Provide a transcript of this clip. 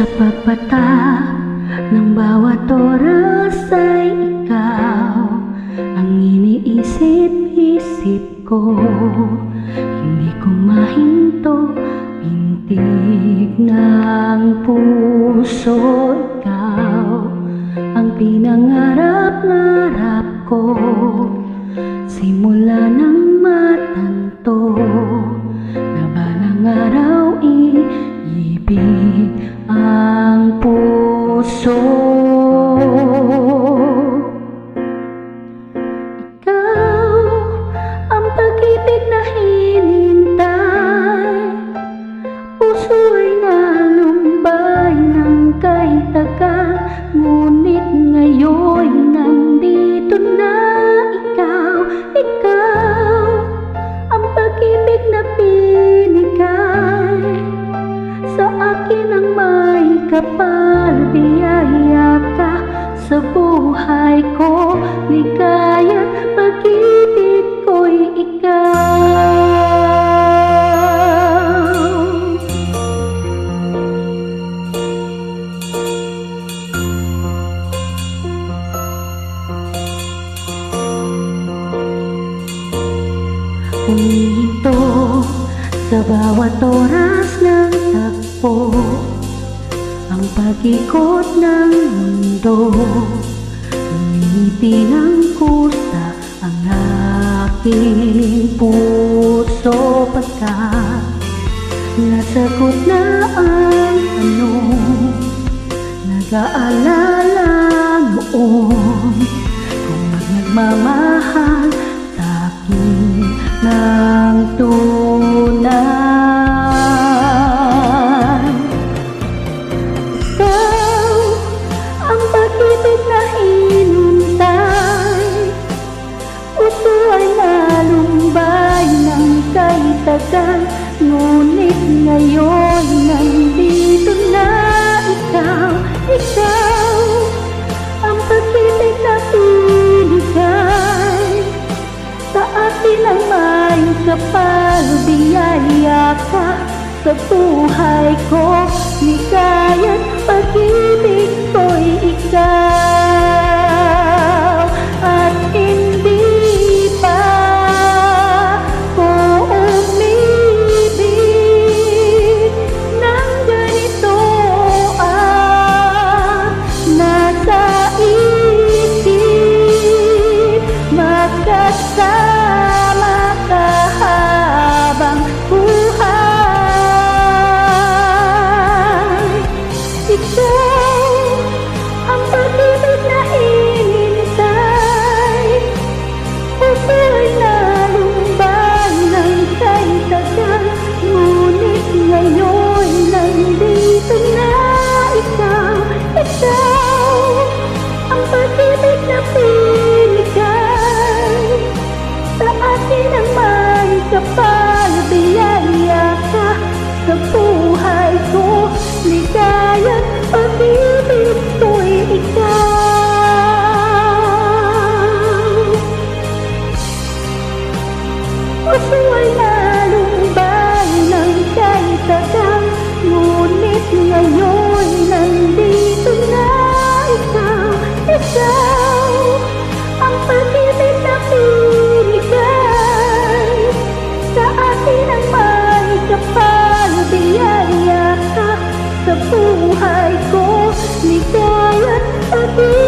Sa pagpatak ng bawat oras ay ikaw ang iniisip-isip ko. Hindi ko mahinto, pintig ng puso. Ikaw ang pinangarap-ngarap ko, simula ng matanto na balang araw iibig ang puso. Ikaw ang pag-ibig na hinintay, puso ay nalumbay ng kahit tagal, ngunit ngayon nandito na ikaw. Ikaw ang pag-ibig na binigay sa akin, ang may kapal. Biyaya ka sa buhay ko, ligaya't pag-ibig ko'y ikaw. Huminto sa bawat oras ng takbo, ang pag-ikot ng mundo, umiti ng kusa ang aking puso. Pagkat nasagot na ang tanong, nag-aalala noon kung nagmamahal sa'kin ng tunay. Ikaw ang pag-ibig na hinintay, puso ay nalumbay ng kahit tagal, ngunit ngayon nandito na ikaw. Ikaw ang pag-ibig na binigay sa akin, ang may kapal. Biyaya ka sa buhay ko, ligaya't pag-ibig ko'y ikaw. At hindi pa ko umibig ng ganito, nasa isip magkasama ka habang buhay. Ikaw ang pag-ibig na hinintay, puso ay nalumbay ng kahit tagal, ngunit ngayon nandito na ikaw. Ikaw ang pag-ibig na binigay sa akin, ang may kapal. Biyaya ka sa buhay ko, ligaya't pag-ibig ko'y ikaw. Puso ay nalumbay ng kahit tagal, ngunit ngayon nandito na ikaw. Ikaw ang pag-ibig na binigay sa akin, ang may kapal. Biyaya ka sa buhay ko, ligaya't pag-ibig